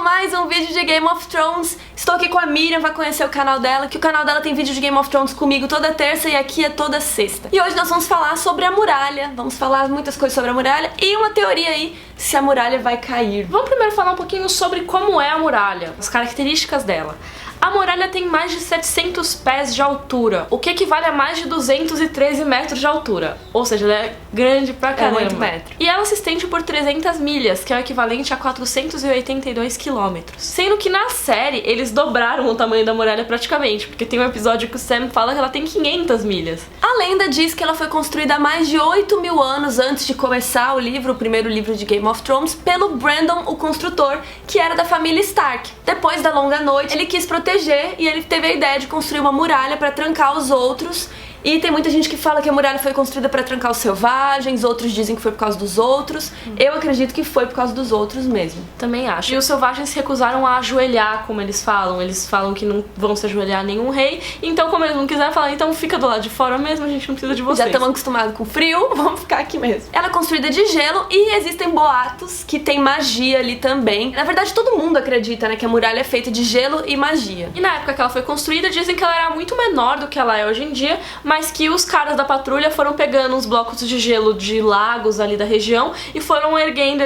mais um vídeo de Game of Thrones. Estou aqui com a Miriam, vai conhecer o canal dela, que o canal dela tem vídeo de Game of Thrones comigo toda terça e aqui é toda sexta. E hoje nós vamos falar sobre a muralha, vamos falar muitas coisas sobre a muralha e uma teoria aí, se a muralha vai cair. Vamos primeiro falar um pouquinho sobre como é a muralha, as características dela. A muralha tem mais de 700 pés de altura, o que equivale a mais de 213 metros de altura. Ou seja, ela é grande pra caramba. É muito metro. E ela se estende por 300 milhas, que é o equivalente a 482 quilômetros. Sendo que na série, eles dobraram o tamanho da muralha praticamente, porque tem um episódio que o Sam fala que ela tem 500 milhas. A lenda diz que ela foi construída há mais de 8.000 anos antes de começar o primeiro livro de Game of Thrones, pelo Brandon, o construtor, que era da família Stark. Depois da longa noite, ele quis proteger e ele teve a ideia de construir uma muralha para trancar os outros. E tem muita gente que fala que a muralha foi construída para trancar os selvagens, outros dizem que foi por causa dos outros. Eu acredito que foi por causa dos outros mesmo. Também acho. E os selvagens se recusaram a ajoelhar, como eles falam que não vão se ajoelhar a nenhum rei. Então, como eles não quiseram falar, então fica do lado de fora mesmo, a gente não precisa de vocês. Já estamos acostumados com frio, vamos ficar aqui mesmo. Ela é construída de gelo e existem boatos que tem magia ali também. Na verdade, todo mundo acredita, né, que a muralha é feita de gelo e magia. E na época que ela foi construída, dizem que ela era muito menor do que ela é hoje em dia, mas que os caras da patrulha foram pegando uns blocos de gelo de lagos ali da região e foram erguendo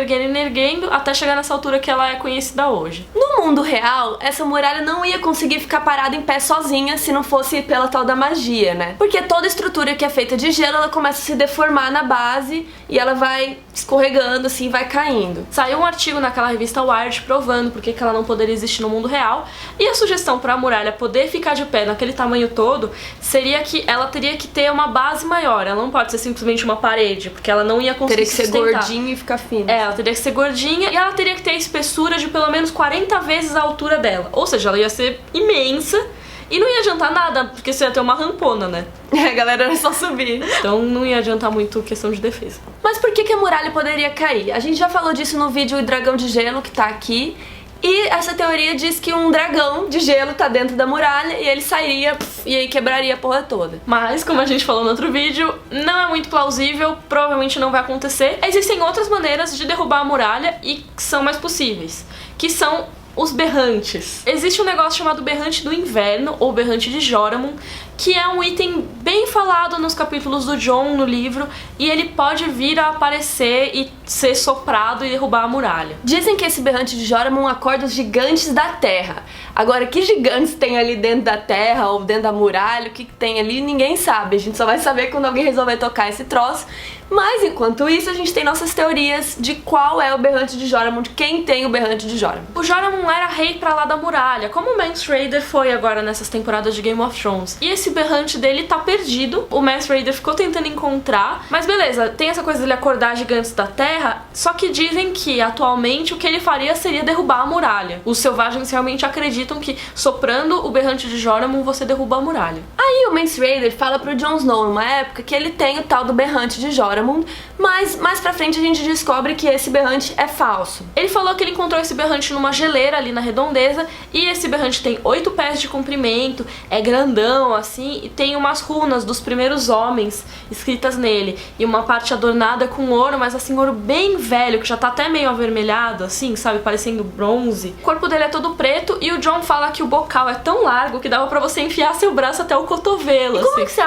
até chegar nessa altura que ela é conhecida hoje. No mundo real, essa muralha não ia conseguir ficar parada em pé sozinha se não fosse pela tal da magia, né? Porque toda estrutura que é feita de gelo, ela começa a se deformar na base e ela vai escorregando assim, vai caindo. Saiu um artigo naquela revista Wired provando por que ela não poderia existir no mundo real, e a sugestão para a muralha poder ficar de pé naquele tamanho todo seria que ela teria que ter uma base maior, ela não pode ser simplesmente uma parede, porque ela não ia conseguir sustentar. Teria que ser gordinha e ficar fina. Ela teria que ser gordinha e ela teria que ter a espessura de pelo menos 40 vezes a altura dela, ou seja, ela ia ser imensa e não ia adiantar nada, porque você ia ter uma rampona, né? A galera era só subir. Então não ia adiantar muito questão de defesa. Mas por que a muralha poderia cair? A gente já falou disso no vídeo Dragão de Gelo, que tá aqui. E essa teoria diz que um dragão de gelo tá dentro da muralha e ele sairia e aí quebraria a porra toda. Mas, como a gente falou no outro vídeo, não é muito plausível, provavelmente não vai acontecer. Existem outras maneiras de derrubar a muralha e que são mais possíveis, que são os berrantes. Existe um negócio chamado berrante do inverno, ou berrante de Joramun, que é um item bem falado nos capítulos do Jon no livro, e ele pode vir a aparecer e ser soprado e derrubar a muralha. Dizem que esse berrante de Joramun acorda os gigantes da terra. Agora, que gigantes tem ali dentro da terra ou dentro da muralha, o que tem ali, ninguém sabe. A gente só vai saber quando alguém resolver tocar esse troço. Mas, enquanto isso, a gente tem nossas teorias de qual é o berrante de Joramun, de quem tem o berrante de Joramun. O Joramun era rei pra lá da muralha, como o Mance Rayder foi agora nessas temporadas de Game of Thrones. E esse berrante dele tá perdido, o Mance Rayder ficou tentando encontrar, mas beleza, tem essa coisa dele acordar gigantes da terra, só que dizem que atualmente o que ele faria seria derrubar a muralha. Os selvagens realmente acreditam que soprando o berrante de Joramun você derruba a muralha. Aí o Mance Rayder fala pro Jon Snow numa época que ele tem o tal do berrante de Joramun, mas mais pra frente a gente descobre que esse berrante é falso. Ele falou que ele encontrou esse berrante numa geleira ali na redondeza, e esse berrante tem 8 pés de comprimento, é grandão assim, e tem umas runas dos primeiros homens escritas nele, e uma parte adornada com ouro, mas assim, ouro bem velho, que já tá até meio avermelhado assim, sabe, parecendo bronze. O corpo dele é todo preto, e o Jon fala que o bocal é tão largo que dava pra você enfiar seu braço até o cotovelo. E como é que você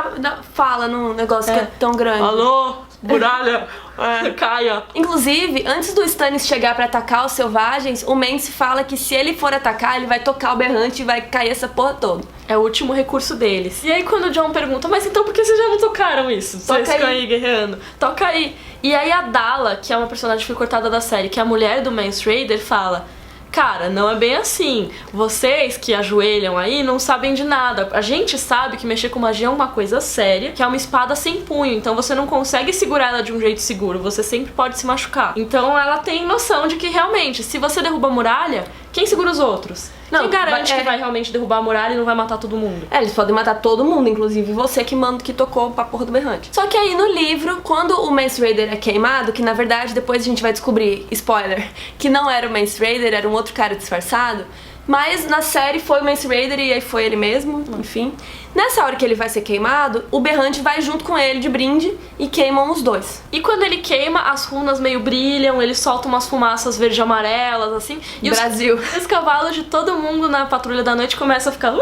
fala num negócio que é tão grande? Alô? Muralha, caia. Inclusive, antes do Stannis chegar pra atacar os selvagens, o Mance fala que se ele for atacar, ele vai tocar o berrante e vai cair essa porra toda. É o último recurso deles. E aí quando o Jon pergunta, mas então por que vocês já não tocaram isso? Vocês ficam aí guerreando. Toca aí. E aí a Dalla, que é uma personagem que foi cortada da série, que é a mulher do Mance Rayder, fala: cara, não é bem assim. Vocês que ajoelham aí não sabem de nada. A gente sabe que mexer com magia é uma coisa séria, que é uma espada sem punho, então você não consegue segurar ela de um jeito seguro, você sempre pode se machucar. Então ela tem noção de que realmente, se você derruba a muralha, quem segura os outros? Quem garante que vai realmente derrubar a muralha e não vai matar todo mundo? Eles podem matar todo mundo, inclusive você que tocou pra porra do berrante. Só que aí no livro, quando o Mance Rayder é queimado, que na verdade depois a gente vai descobrir, spoiler, que não era o Mance Rayder, era um outro cara disfarçado, Mas na série foi o Mance Rayder e aí foi ele mesmo, enfim. Nessa hora que ele vai ser queimado, o Berrante vai junto com ele de brinde e queimam os dois. E quando ele queima, as runas meio brilham, ele solta umas fumaças verde e amarelas, assim. E Brasil. Os cavalos de todo mundo na Patrulha da Noite começam a ficar,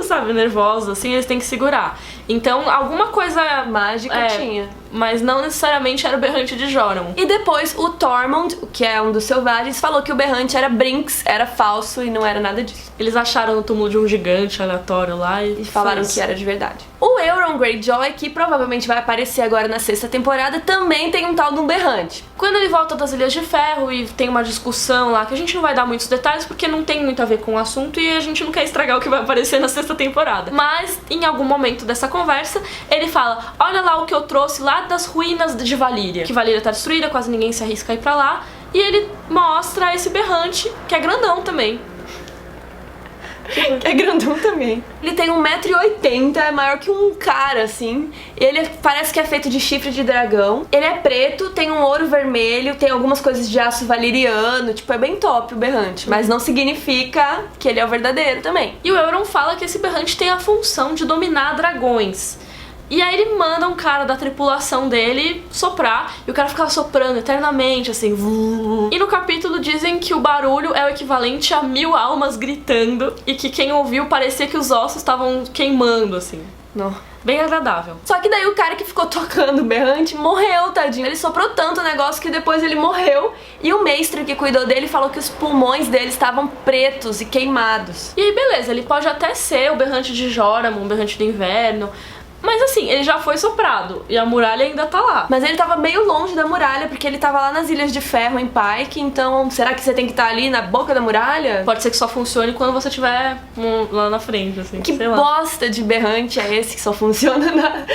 sabe, nervosos, assim, eles têm que segurar. Então, alguma coisa mágica tinha. Mas não necessariamente era o Berrante de Joram. E depois o Tormund, que é um dos selvagens, falou que o Berrante era Brinks, era falso e não era nada disso. Eles acharam no túmulo de um gigante aleatório lá e falaram que era de verdade. O Euron Greyjoy, que provavelmente vai aparecer agora na 6ª temporada, também tem um tal de um Berrante. Quando ele volta das Ilhas de Ferro e tem uma discussão lá, que a gente não vai dar muitos detalhes porque não tem muito a ver com o assunto e a gente não quer estragar o que vai aparecer na 6ª temporada. Mas, em algum momento dessa conversa, ele fala, olha lá o que eu trouxe lá das ruínas de Valíria. Que Valíria tá destruída, quase ninguém se arrisca a ir pra lá. E ele mostra esse Berrante, que é grandão também. É grandão também. Ele tem 1,80 m, é maior que um cara, assim. Ele parece que é feito de chifre de dragão. Ele é preto, tem um ouro vermelho, tem algumas coisas de aço valiriano. Tipo, é bem top o Berrante. Mas não significa que ele é o verdadeiro também. E o Euron fala que esse Berrante tem a função de dominar dragões. E aí ele manda um cara da tripulação dele soprar, e o cara ficava soprando eternamente, assim. E no capítulo dizem que o barulho é o equivalente a 1000 almas gritando, e que quem ouviu parecia que os ossos estavam queimando, assim. Não. Bem agradável. Só que daí o cara que ficou tocando o Berrante morreu, tadinho. Ele soprou tanto o negócio que depois ele morreu. E o mestre que cuidou dele falou que os pulmões dele estavam pretos e queimados. E aí beleza, ele pode até ser o Berrante de Joram, um Berrante do Inverno. Mas assim, ele já foi soprado e a muralha ainda tá lá. Mas ele tava meio longe da muralha, porque ele tava lá nas Ilhas de Ferro, em Pike. Então, será que você tem que estar ali na boca da muralha? Pode ser que só funcione quando você estiver lá na frente, assim. Que bosta de Berrante é esse que só funciona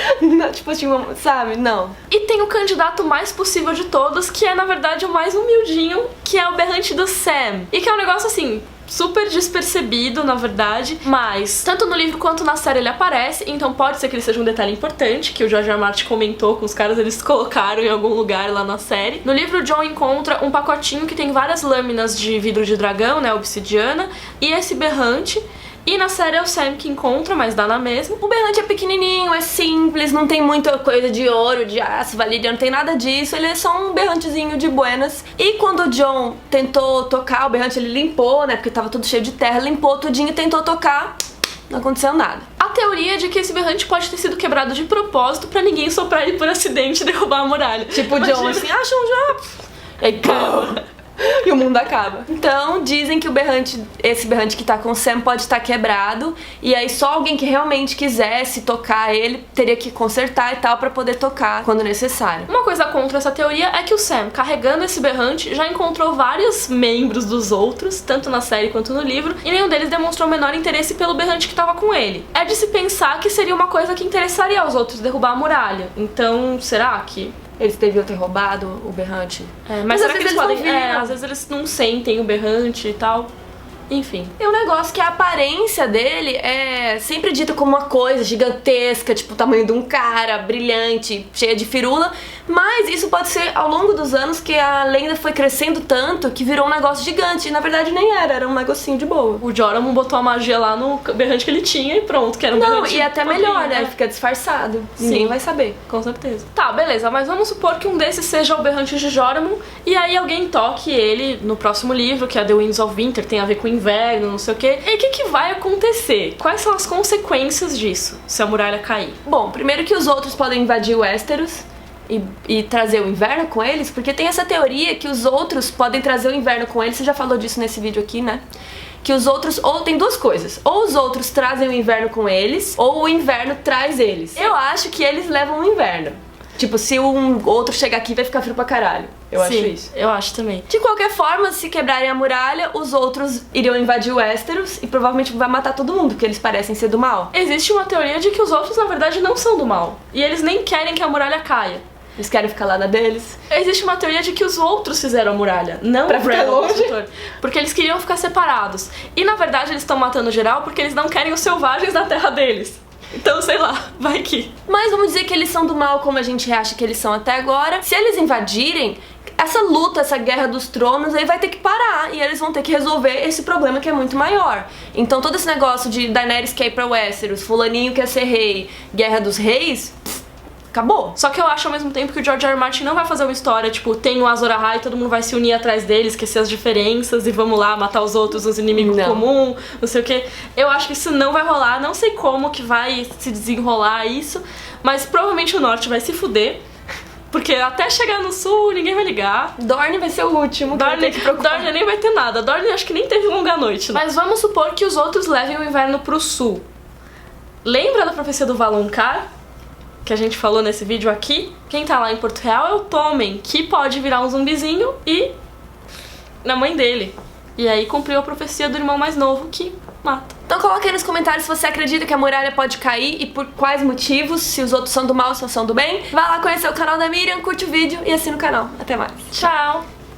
tipo assim, sabe? Não. E tem o candidato mais possível de todos, que é, na verdade, o mais humildinho, que é o Berrante do Sam. E que é um negócio, assim, super despercebido, na verdade, mas tanto no livro quanto na série ele aparece, então pode ser que ele seja um detalhe importante, que o George R. R. Martin comentou com os caras, eles colocaram em algum lugar lá na série. No livro, o Jon encontra um pacotinho que tem várias lâminas de vidro de dragão, né, obsidiana, e esse Berrante. E na série é o Sam que encontra, mas dá na mesma. O Berrante é pequenininho, é simples, não tem muita coisa de ouro, de aço, valíria, não tem nada disso. Ele é só um Berrantezinho de buenas. E quando o Jon tentou tocar o Berrante, ele limpou, né, porque tava tudo cheio de terra, limpou tudinho e tentou tocar, não aconteceu nada. A teoria é de que esse Berrante pode ter sido quebrado de propósito pra ninguém soprar ele por acidente e derrubar a muralha. Tipo o Jon, assim, acham já... Aí, pô... E o mundo acaba. Então, dizem que esse Berrante que tá com o Sam pode estar quebrado. E aí só alguém que realmente quisesse tocar ele teria que consertar e tal pra poder tocar quando necessário. Uma coisa contra essa teoria é que o Sam, carregando esse Berrante, já encontrou vários membros dos outros, tanto na série quanto no livro, e nenhum deles demonstrou o menor interesse pelo Berrante que tava com ele. É de se pensar que seria uma coisa que interessaria aos outros derrubar a muralha. Então, será que... eles deviam ter roubado o Berrante? Mas será que eles podem... às vezes eles não sentem o Berrante e tal. Enfim. É um negócio que a aparência dele é sempre dita como uma coisa gigantesca, tipo o tamanho de um cara, brilhante, cheia de firula. Mas isso pode ser ao longo dos anos que a lenda foi crescendo tanto que virou um negócio gigante. E na verdade nem era um negocinho de boa. O Joram botou a magia lá no Berrante que ele tinha e pronto, que era um Berrante. Não, e até melhor, né? Fica disfarçado. Sim. Ninguém vai saber. Com certeza. Tá, beleza, mas vamos supor que um desses seja o Berrante de Joram e aí alguém toque ele no próximo livro, que é The Winds of Winter, tem a ver com inverno, não sei o quê. E o que vai acontecer? Quais são as consequências disso, se a muralha cair? Bom, primeiro que os outros podem invadir o Westeros e trazer o inverno com eles, porque tem essa teoria que os outros podem trazer o inverno com eles. Você já falou disso nesse vídeo aqui, né? Que os outros, ou tem duas coisas, ou os outros trazem o inverno com eles, ou o inverno traz eles. Eu acho que eles levam o inverno. Tipo, se um outro chegar aqui, vai ficar frio pra caralho. Eu acho isso. Eu acho também. De qualquer forma, se quebrarem a muralha, os outros iriam invadir o Westeros e provavelmente vai matar todo mundo, porque eles parecem ser do mal. Existe uma teoria de que os outros, na verdade, não são do mal. E eles nem querem que a muralha caia. Eles querem ficar lá na deles. Existe uma teoria de que os outros fizeram a muralha, não pra o ficar Brandon, longe. porque eles queriam ficar separados. E, na verdade, eles estão matando geral porque eles não querem os selvagens na terra deles. Então, sei lá, vai que... Mas vamos dizer que eles são do mal como a gente acha que eles são até agora. Se eles invadirem, essa luta, essa guerra dos tronos aí vai ter que parar e eles vão ter que resolver esse problema que é muito maior. Então todo esse negócio de Daenerys quer ir pra Westeros, fulaninho quer ser rei, Guerra dos Reis, acabou. Só que eu acho ao mesmo tempo que o George R. R. Martin não vai fazer uma história, tipo, tem o Azor Ahai e todo mundo vai se unir atrás dele, esquecer as diferenças e vamos lá matar os outros, os inimigos comuns, não sei o que. Eu acho que isso não vai rolar, não sei como que vai se desenrolar isso, mas provavelmente o Norte vai se fuder. Porque até chegar no sul, ninguém vai ligar. Dorne vai ser o último. Dorne nem vai ter nada. Dorne acho que nem teve longa noite. Né? Mas vamos supor que os outros levem o inverno pro sul. Lembra da profecia do Valonqar? Que a gente falou nesse vídeo aqui? Quem tá lá em Porto Real é o Tommen, que pode virar um zumbizinho e... na mãe dele. E aí cumpriu a profecia do irmão mais novo que mata. Então coloca aí nos comentários se você acredita que a muralha pode cair e por quais motivos, se os outros são do mal ou se são do bem. Vai lá conhecer o canal da Miriam, curte o vídeo e assina o canal. Até mais. Tchau!